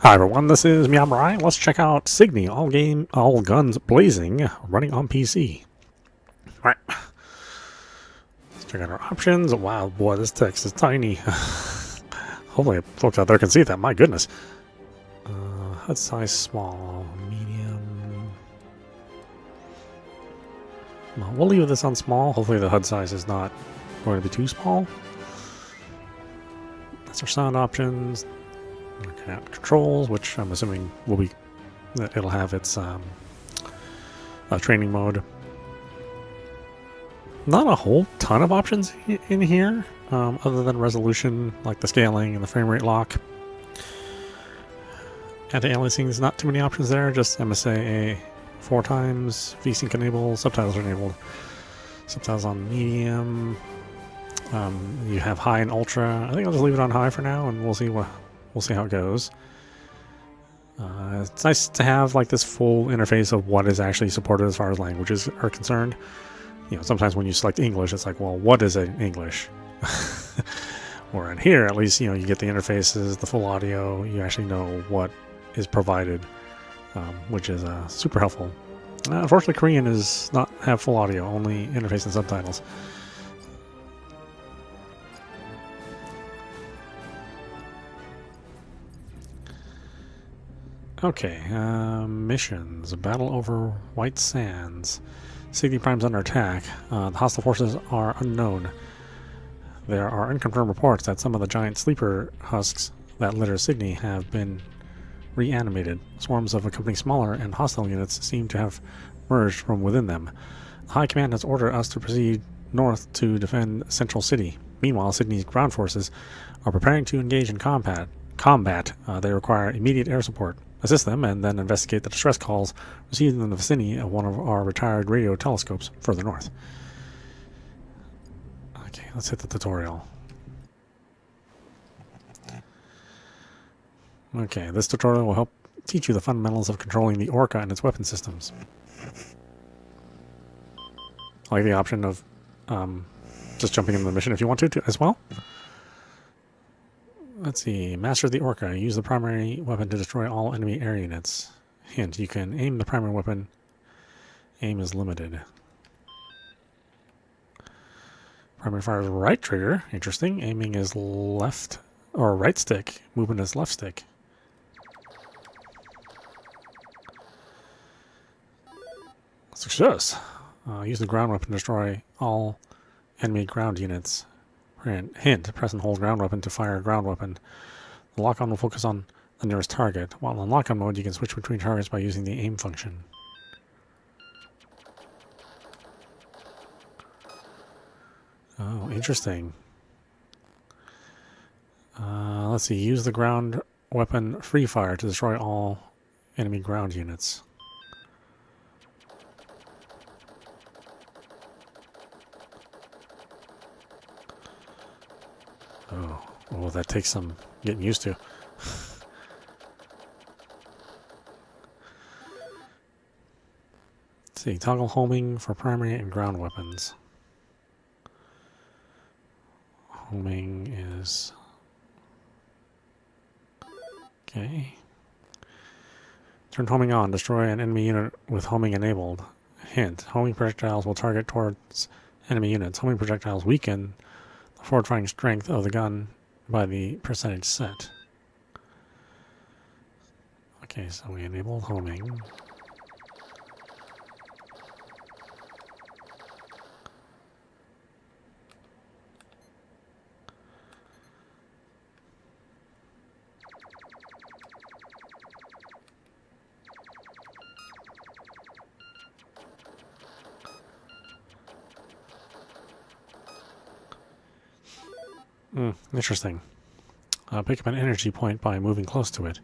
Hi everyone, this is meowmurai. Let's check out Cygni, all guns blazing, running on PC. Alright, let's check out our options. Wow, boy, this text is tiny. Hopefully folks out there can see that, my goodness. HUD size small, medium. Well, we'll leave this on small. Hopefully the HUD size is not going to be too small. That's our sound options. Looking at controls, which I'm assuming will be, it'll have its training mode. Not a whole ton of options in here, other than resolution, like the scaling and the frame rate lock. Anti-aliasing is not too many options there, just MSA 4 times, VSync enabled, subtitles are enabled. Subtitles on medium. You have high and ultra. I think I'll just leave it on high for now, and we'll see how it goes. It's nice to have like this full interface of what is actually supported as far as languages are concerned. You know, sometimes when you select English, it's like, well, what is an English? Or in here, at least, you know, you get the interfaces, the full audio. You actually know what is provided, which is super helpful. Unfortunately, Korean does not have full audio, only interface and subtitles. Okay, missions. Battle over White Sands. Cygni Prime's under attack. The hostile forces are unknown. There are unconfirmed reports that some of the giant sleeper husks that litter Cygni have been reanimated. Swarms of accompanying smaller and hostile units seem to have merged from within them. The High Command has ordered us to proceed north to defend Central City. Meanwhile, Cygni's ground forces are preparing to engage in combat. They require immediate air support. Assist them, and then investigate the distress calls received in the vicinity of one of our retired radio telescopes further north. Okay, let's hit the tutorial. Okay, this tutorial will help teach you the fundamentals of controlling the Orca and its weapon systems. I like the option of just jumping into the mission if you want to as well. Let's see. Master the Orca. Use the primary weapon to destroy all enemy air units. Hint, you can aim the primary weapon. Aim is limited. Primary fire is right trigger. Interesting. Aiming is left or right stick. Movement is left stick. Success. Use the ground weapon to destroy all enemy ground units. Hint, press and hold ground weapon to fire a ground weapon. The lock-on will focus on the nearest target. While in lock-on mode, you can switch between targets by using the aim function. Oh, interesting. Let's see. Use the ground weapon free fire to destroy all enemy ground units. Oh, that takes some getting used to. Let's see, toggle homing for primary and ground weapons. Homing is... okay. Turn homing on. Destroy an enemy unit with homing enabled. Hint, homing projectiles will target towards enemy units. Homing projectiles weaken the forward-firing strength of the gun by the percentage set. Okay, so we enabled homing. Interesting. Pick up an energy point by moving close to it.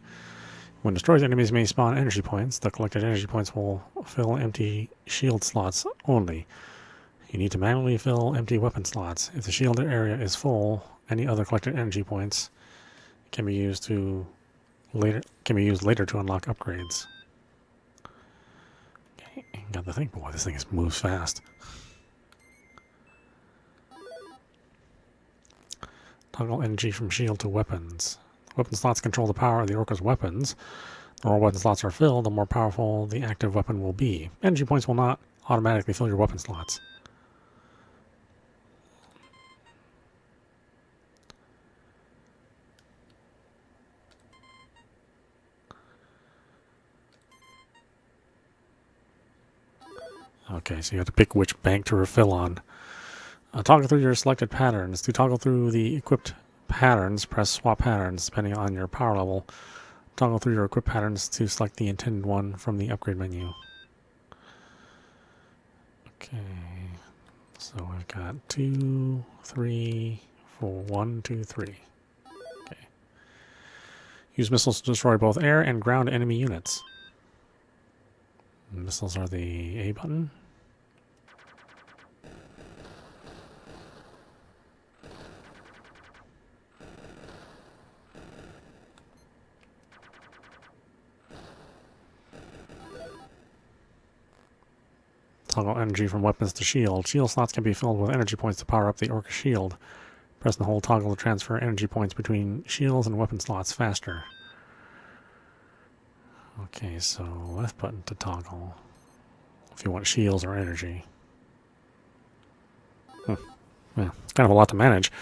When destroyed, enemies may spawn energy points. The collected energy points will fill empty shield slots only. You need to manually fill empty weapon slots. If the shield area is full, any other collected energy points can be used later to unlock upgrades. Okay, got the thing. Boy, this thing moves fast. Toggle energy from shield to weapons. Weapon slots control the power of the Orca's weapons. The more weapon slots are filled, the more powerful the active weapon will be. Energy points will not automatically fill your weapon slots. Okay, so you have to pick which bank to refill on. Toggle through your selected patterns. To toggle through the equipped patterns, press swap patterns depending on your power level. Toggle through your equipped patterns to select the intended one from the upgrade menu. Okay, so I've got 2, 3, 4, 1, 2, 3. Okay. Use missiles to destroy both air and ground enemy units. Missiles are the A button. Toggle energy from weapons to shield. Shield slots can be filled with energy points to power up the Orca shield. Press and hold toggle to transfer energy points between shields and weapon slots faster. Okay, so left button to toggle if you want shields or energy. Yeah, it's kind of a lot to manage.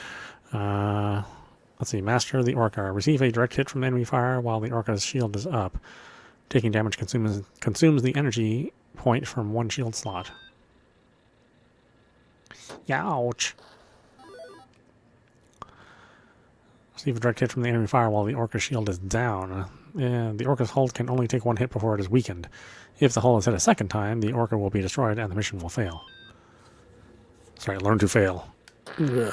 Let's see, master the Orca. Receive a direct hit from enemy fire while the Orca's shield is up. Taking damage consumes the energy point from one shield slot. Ouch! Receive a direct hit from the enemy fire while the Orca's shield is down. The Orca's hull can only take one hit before it is weakened. If the hull is hit a second time, the Orca will be destroyed and the mission will fail. Sorry, learn to fail. Ugh.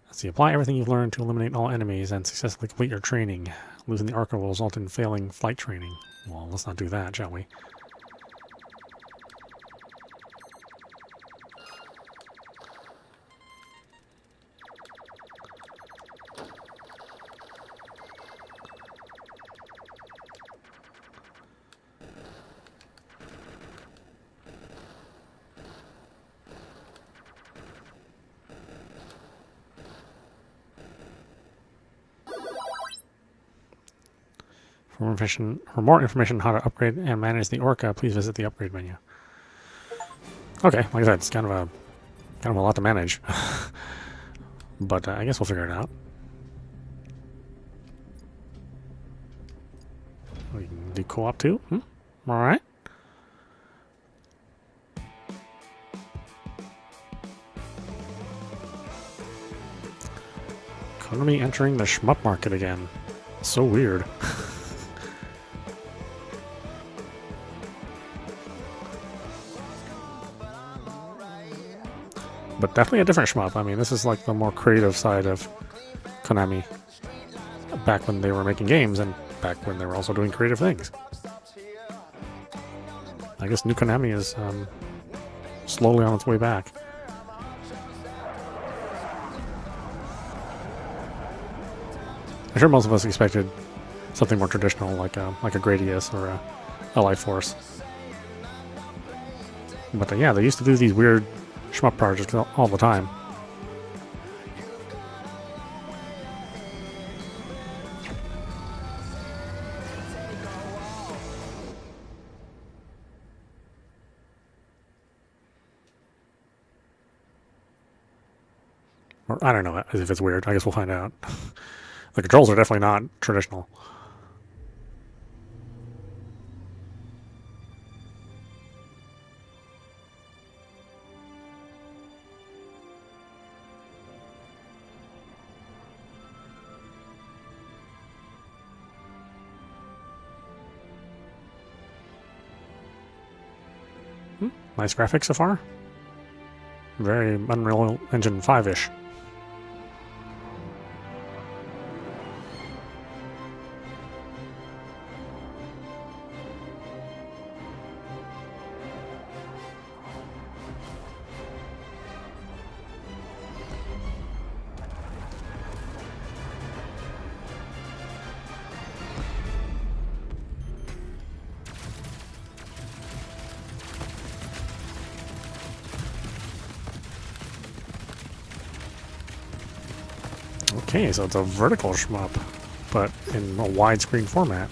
Let's see, apply everything you've learned to eliminate all enemies and successfully complete your training. Losing the Orca will result in failing flight training. Well, let's not do that, shall we? For more information on how to upgrade and manage the Orca, please visit the upgrade menu. Okay, like I said, it's kind of a lot to manage, but I guess we'll figure it out. We can do co-op too. All right. Economy entering the shmup market again. So weird. But definitely a different shmup. I mean, this is like the more creative side of Konami. Back when they were making games and back when they were also doing creative things. I guess new Konami is slowly on its way back. I'm sure most of us expected something more traditional, like a Gradius or a Life Force. But yeah, they used to do these weird shmup projects all the time. Or I don't know if it's weird. I guess we'll find out. The controls are definitely not traditional. Nice graphics so far. Very Unreal Engine 5-ish. Okay, so it's a vertical shmup, but in a widescreen format.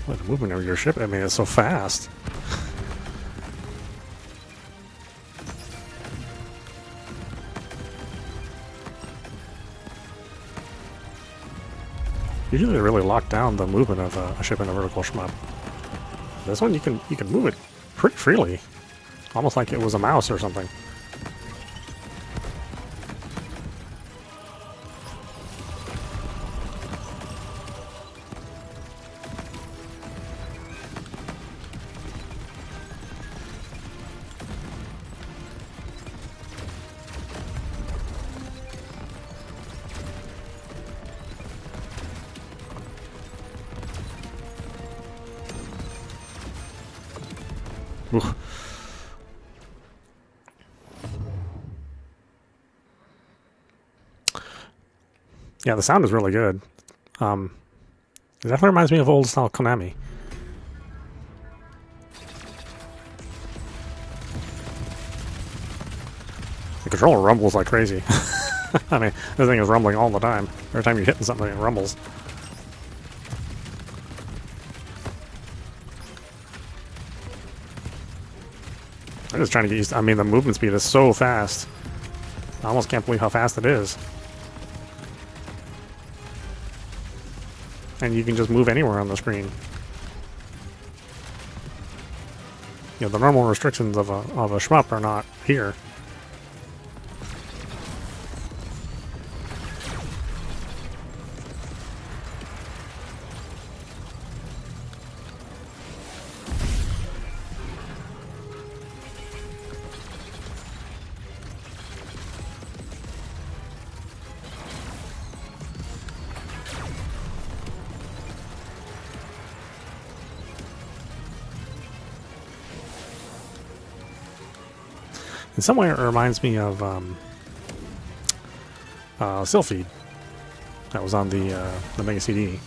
What, the movement of your ship? I mean, it's so fast. Usually they really lock down the movement of a ship in a vertical shmup. This one you can move it pretty freely, almost like it was a mouse or something. Ooh. Yeah, the sound is really good. It definitely reminds me of old style Konami. The controller rumbles like crazy. I mean, this thing is rumbling all the time. Every time you're hitting something, it rumbles. I'm just trying to get used to, I mean, the movement speed is so fast. I almost can't believe how fast it is. And you can just move anywhere on the screen. You know, the normal restrictions of a shmup are not here. In some way, it reminds me of Sylphid that was on the Mega CD.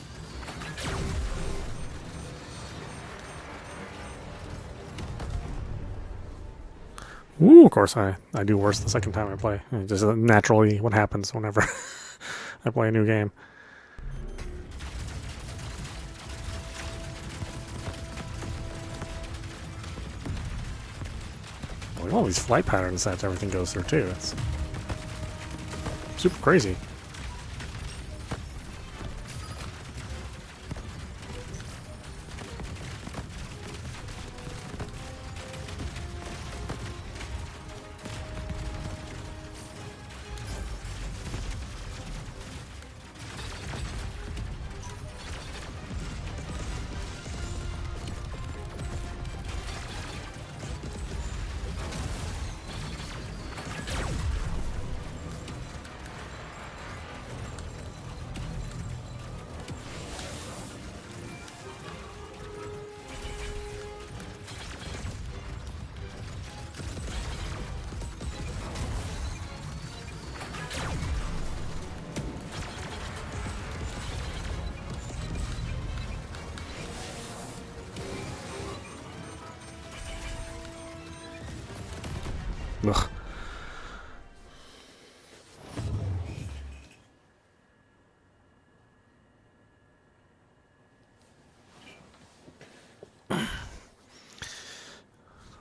Ooh, of course, I do worse the second time I play. It's just naturally what happens whenever I play a new game. Look at all these flight patterns that everything goes through too. It's super crazy. Ugh.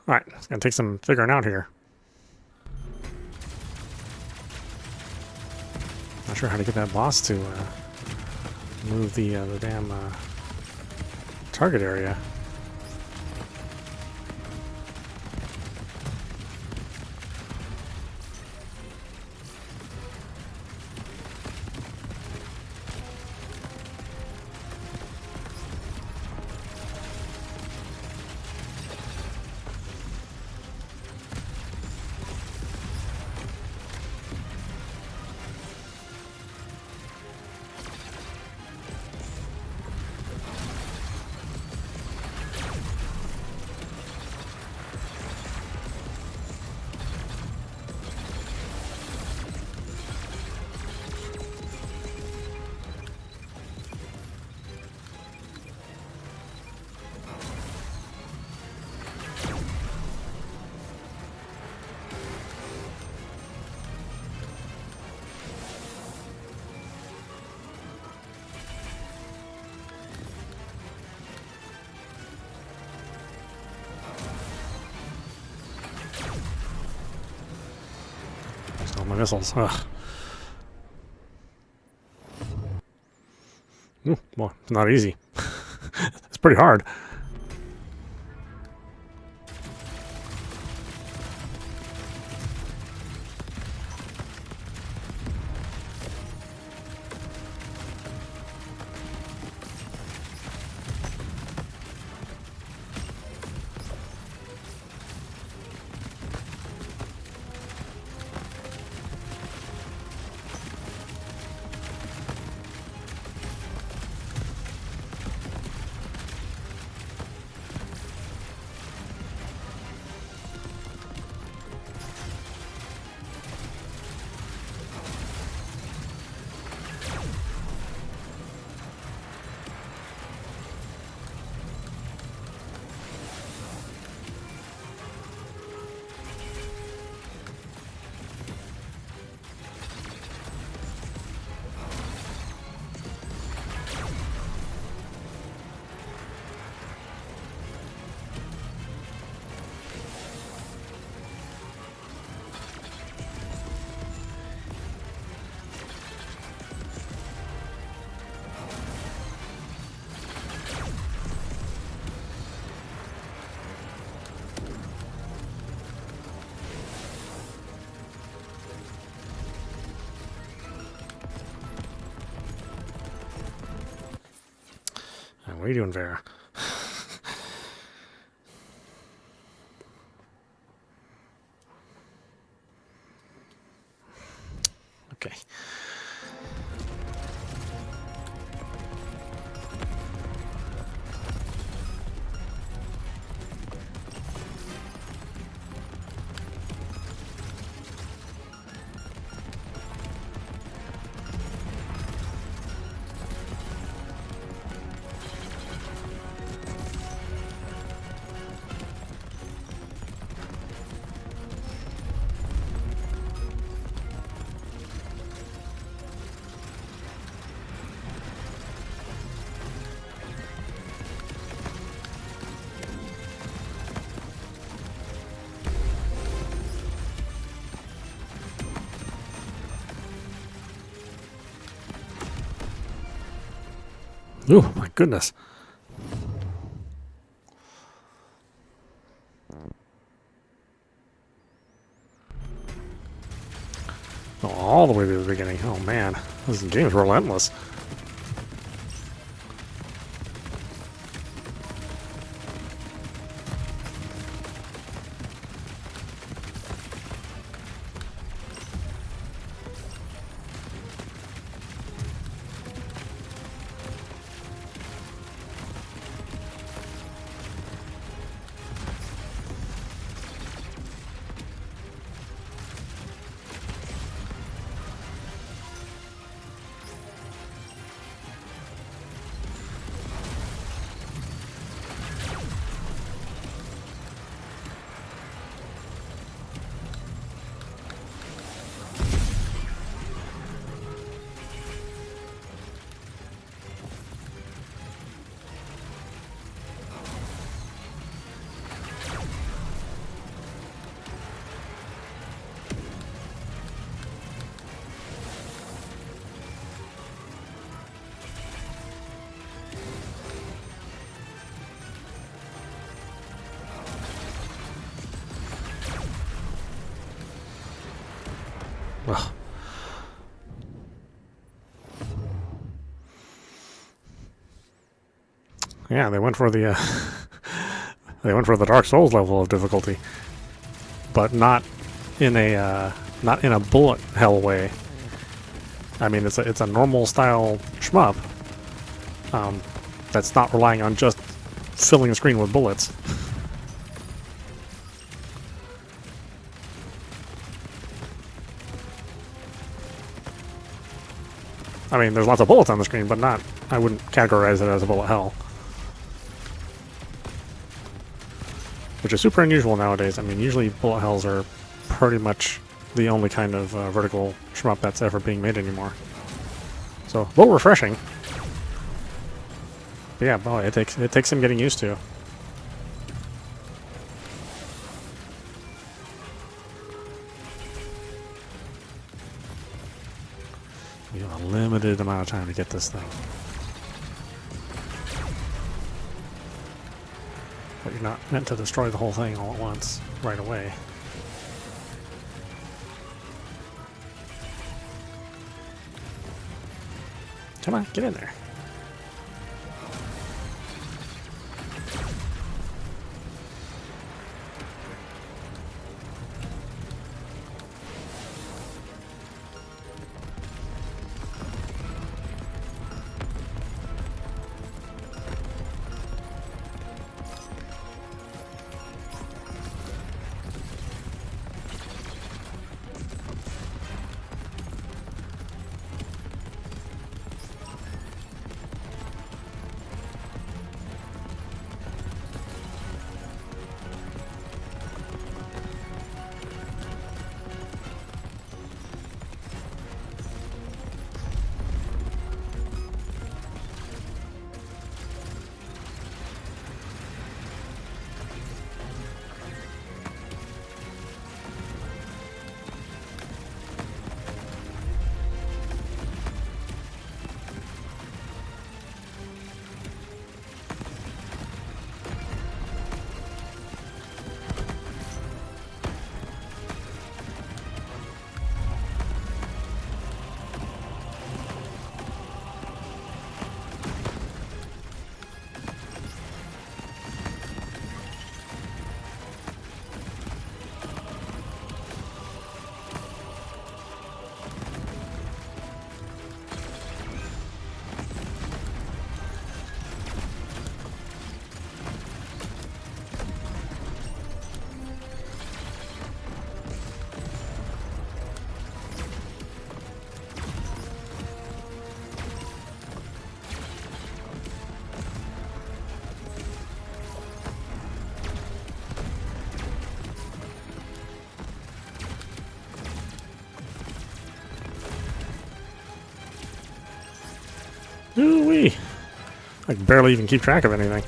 Alright, it's gonna take some figuring out here. Not sure how to get that boss to move the damn target area. All my missiles. Ugh. Ooh, well, it's not easy. It's pretty hard. What are you doing, Vera? Okay. Ooh, my goodness. Oh, all the way to the beginning. Oh man, this game's relentless. Yeah, they went for the they went for the Dark Souls level of difficulty, but not in a bullet hell way. I mean, it's a normal style shmup that's not relying on just filling the screen with bullets. I mean, there's lots of bullets on the screen, but not. I wouldn't categorize it as a bullet hell, which is super unusual nowadays. I mean, usually bullet hells are pretty much the only kind of vertical shmup that's ever being made anymore. So, a little refreshing. But yeah, boy, it takes some getting used to. You have a limited amount of time to get this thing. But you're not meant to destroy the whole thing all at once, right away. Come on, get in there. Ooh-wee. I can barely even keep track of anything.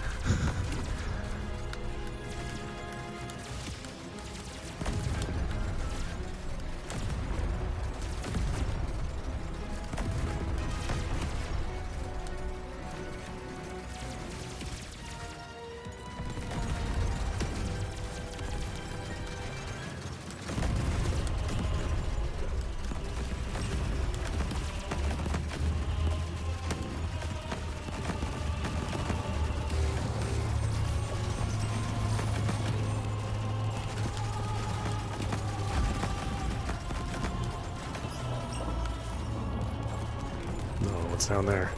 What's down there?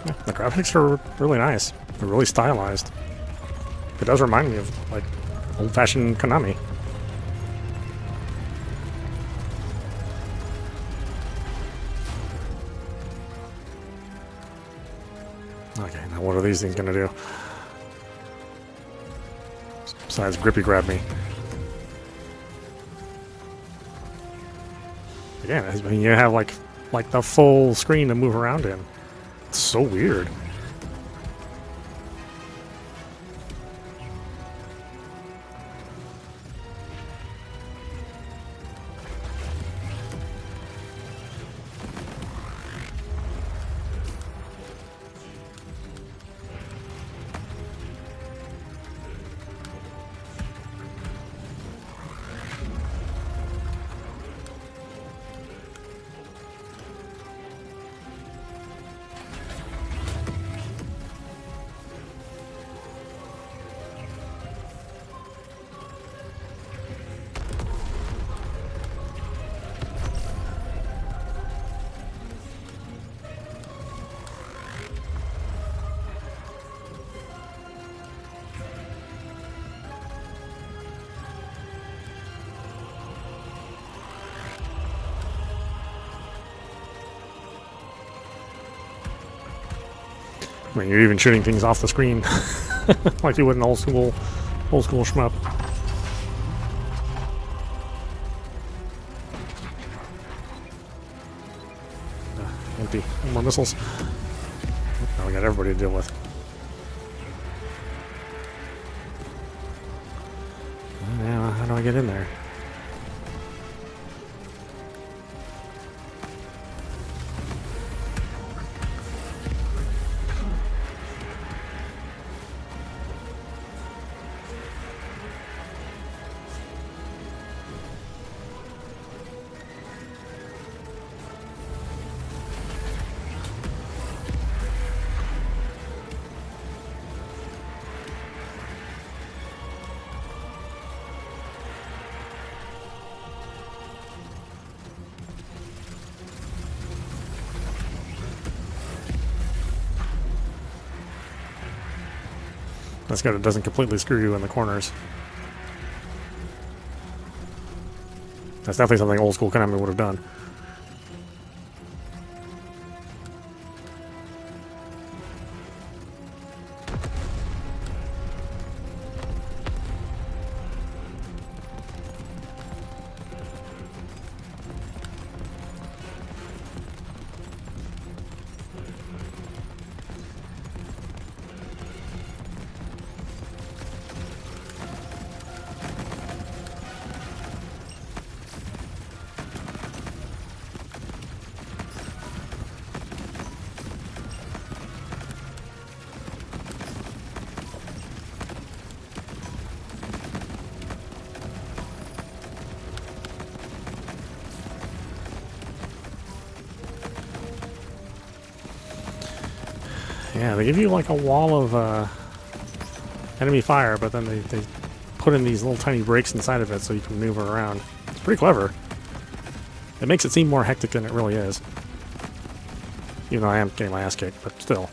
Yeah, the graphics are really nice. They're really stylized. It does remind me of like old-fashioned Konami. Okay, now what are these things gonna do? Besides grippy grab me. Again, I mean, you have like the full screen to move around in. It's so weird. I mean, you're even shooting things off the screen like you would an old school shmup. Empty. No more missiles. Now we got everybody to deal with. Now, how do I get in there? That's good, it doesn't completely screw you in the corners. That's definitely something old school Konami would have done. Yeah, they give you like a wall of enemy fire, but then they put in these little tiny breaks inside of it so you can maneuver around. It's pretty clever. It makes it seem more hectic than it really is. Even though I am getting my ass kicked, but still.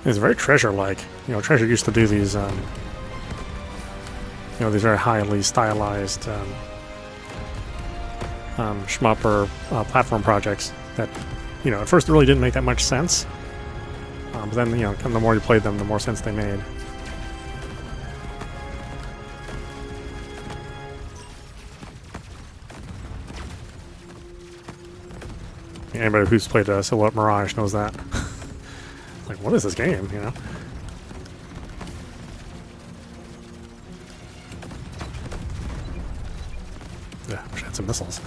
It's very Treasure-like. You know, Treasure used to do these, you know, these very highly stylized shmup or platform projects that, you know, at first really didn't make that much sense. But then, you know, the more you played them, the more sense they made. Anybody who's played Silhouette Mirage knows that. Like, what is this game, you know? Yeah, I wish I had some missiles.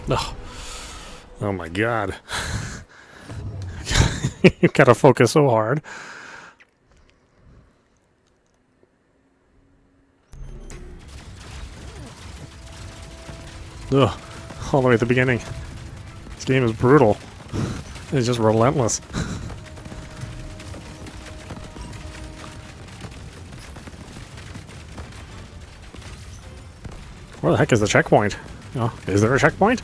Ugh. Oh my god. You gotta focus so hard. Ugh. All the way at the beginning. This game is brutal. It's just relentless. Where the heck is the checkpoint? Oh, is there a checkpoint?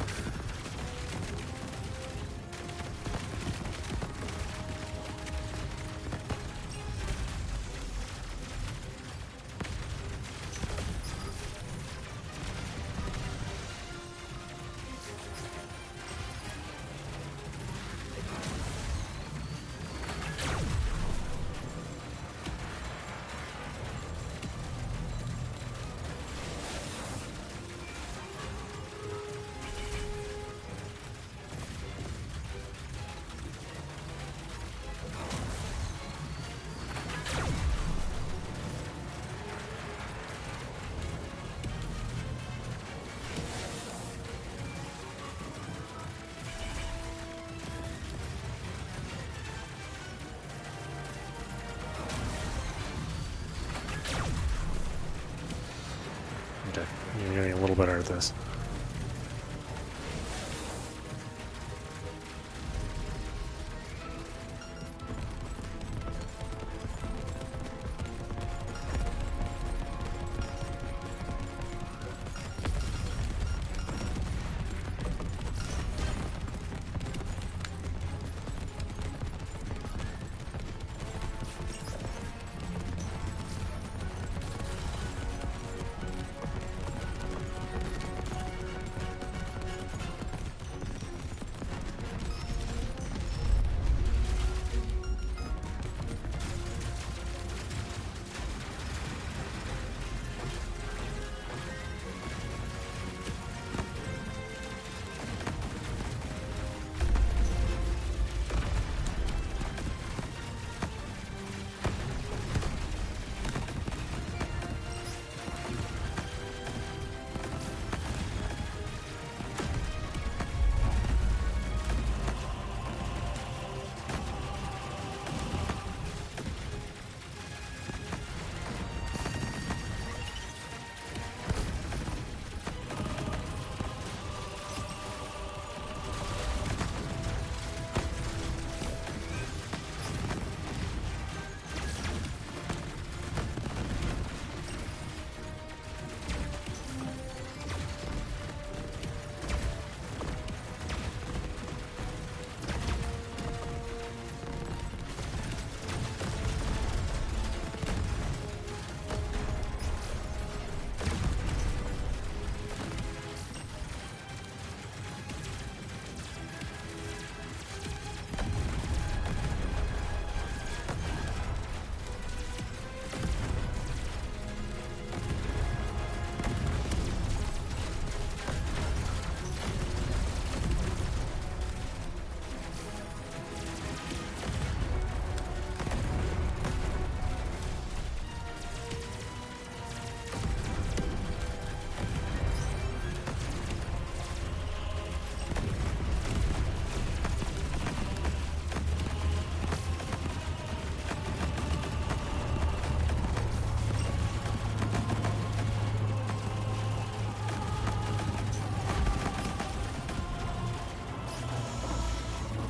Okay, you're getting a little better at this.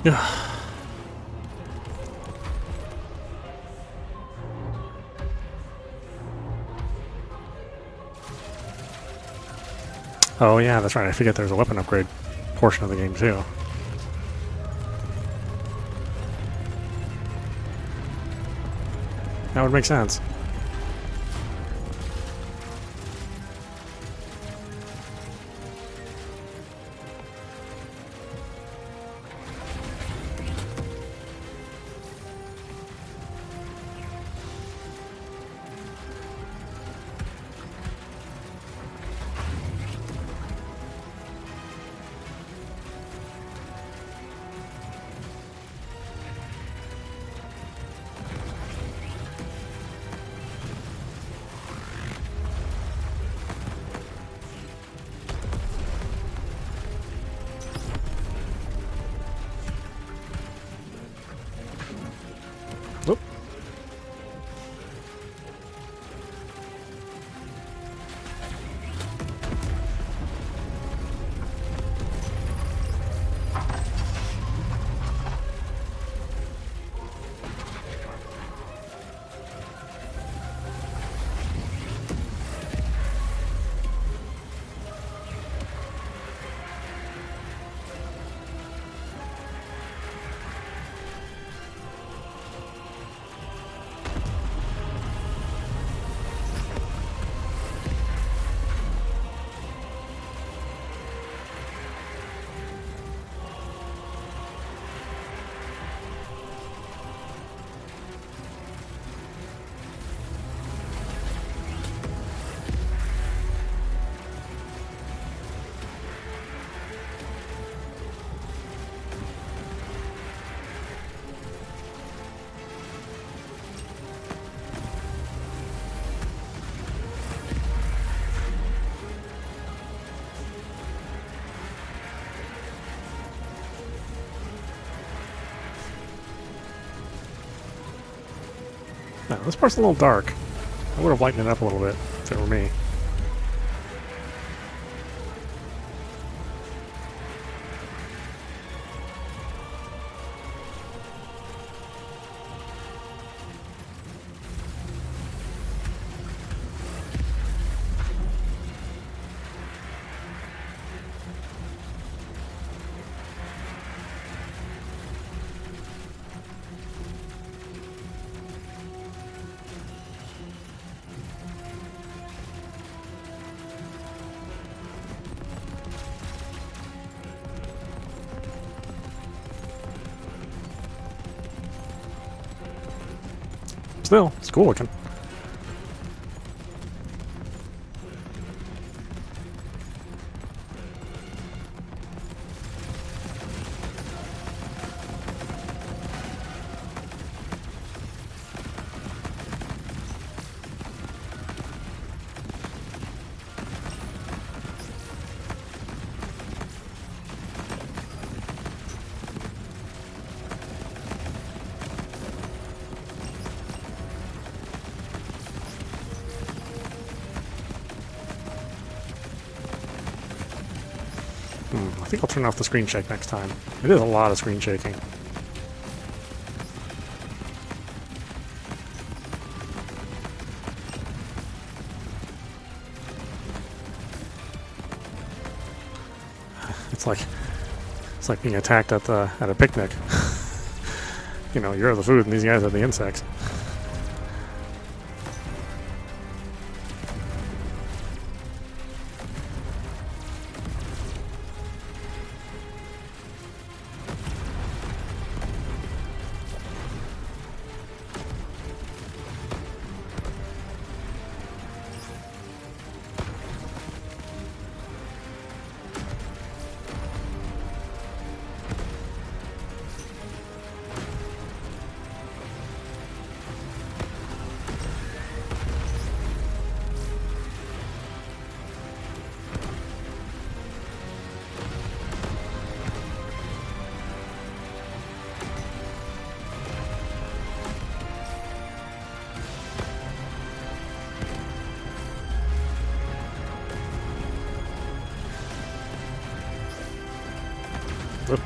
Yeah. Oh yeah, that's right. I forget there's a weapon upgrade portion of the game too. That would make sense. Now, this part's a little dark. I would have lightened it up a little bit if it were me. Still, it's cool looking. I think I'll turn off the screen shake next time. It is a lot of screen shaking. It's like being attacked at a picnic. You know, you're the food and these guys are the insects.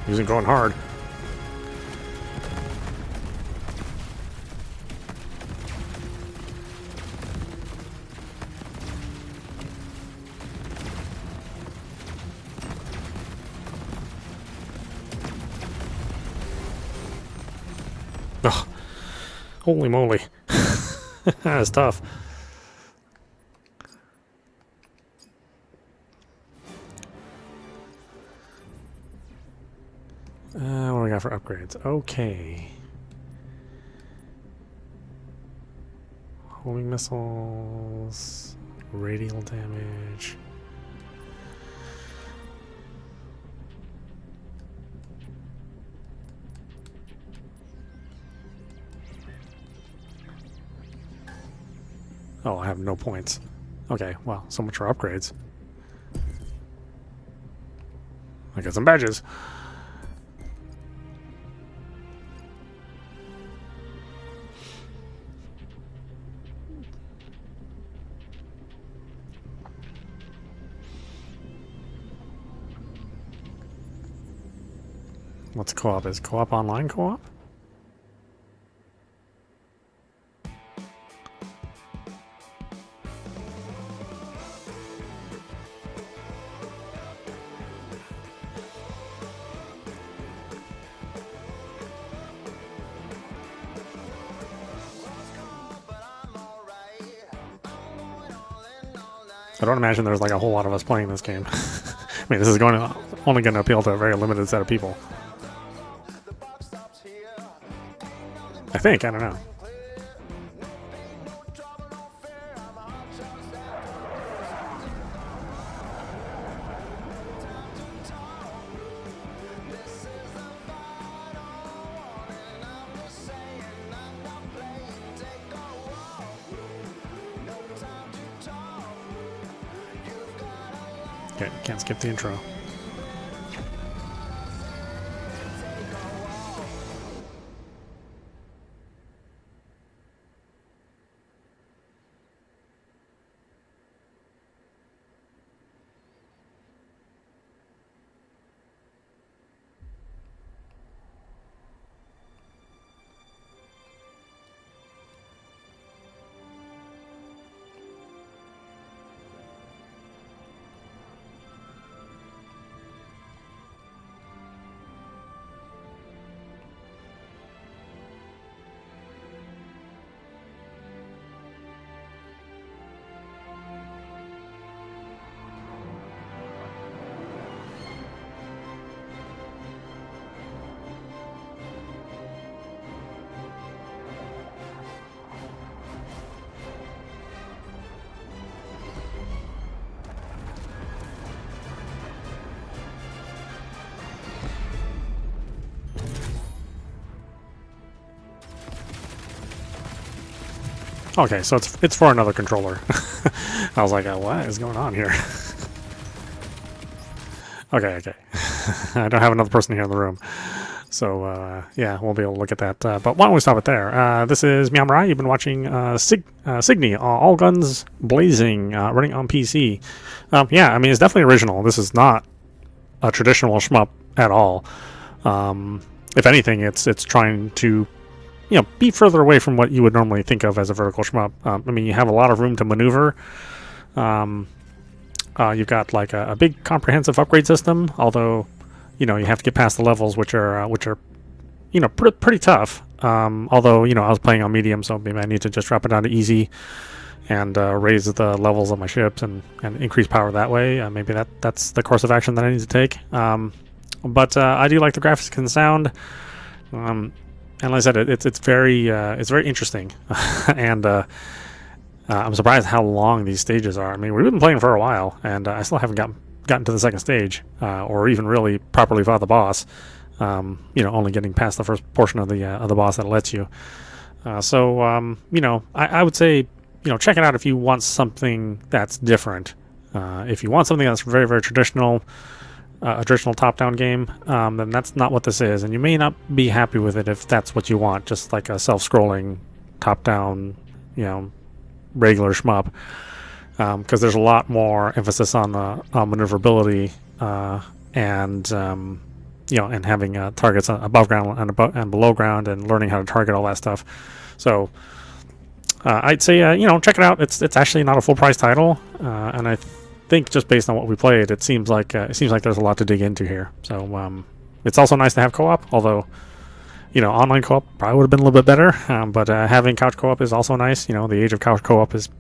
Isn't going hard. Ugh. Holy moly. That's tough. What do we got for upgrades? Okay. Homing missiles, radial damage. Oh, I have no points. Okay, well, so much for upgrades. I got some badges. What's co-op? Is co-op online co-op? I don't imagine there's like a whole lot of us playing this game. I mean, this is only going to appeal to a very limited set of people. I think, I don't know. Okay, can't skip the intro. Okay, so it's for another controller. I was like, what is going on here? Okay. I don't have another person here in the room. So, yeah, we'll be able to look at that. But why don't we stop it there? This is meowmurai. You've been watching Cygni, all guns blazing, running on PC. Yeah, I mean, it's definitely original. This is not a traditional shmup at all. If anything, it's trying to, be further away from what you would normally think of as a vertical shmup. I mean, you have a lot of room to maneuver. You've got like a big comprehensive upgrade system, although you have to get past the levels, which are pretty tough. Although I was playing on medium, so maybe I need to just drop it down to easy and raise the levels of my ships and increase power that way. Maybe that's the course of action that I need to take. But I do like the graphics and sound. And like I said, it's very interesting, and I'm surprised how long these stages are. I mean, we've been playing for a while, and I still haven't gotten to the second stage, or even really properly fought the boss. Only getting past the first portion of the boss that lets you. I would say, check it out if you want something that's different. If you want something that's very, very traditional, a traditional top-down game, then that's not what this is, and you may not be happy with it if that's what you want, just like a self-scrolling top-down, regular shmup, because there's a lot more emphasis on maneuverability and having targets above ground and below ground, and learning how to target all that stuff. So I'd say check it out. It's actually not a full price title, and I think just based on what we played, it seems like there's a lot to dig into here. So it's also nice to have co-op, although online co-op probably would have been a little bit better. But having couch co-op is also nice. The age of couch co-op is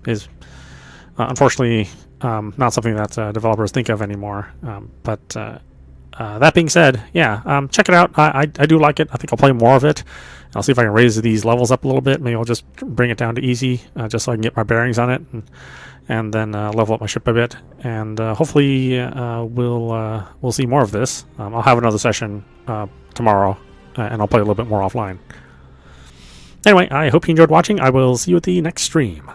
unfortunately not something that developers think of anymore. But that being said, yeah, check it out. I do like it. I think I'll play more of it. I'll see if I can raise these levels up a little bit. Maybe I'll just bring it down to easy, just so I can get my bearings on it, and then level up my ship a bit. And hopefully we'll see more of this. I'll have another session tomorrow, and I'll play a little bit more offline. Anyway, I hope you enjoyed watching. I will see you at the next stream.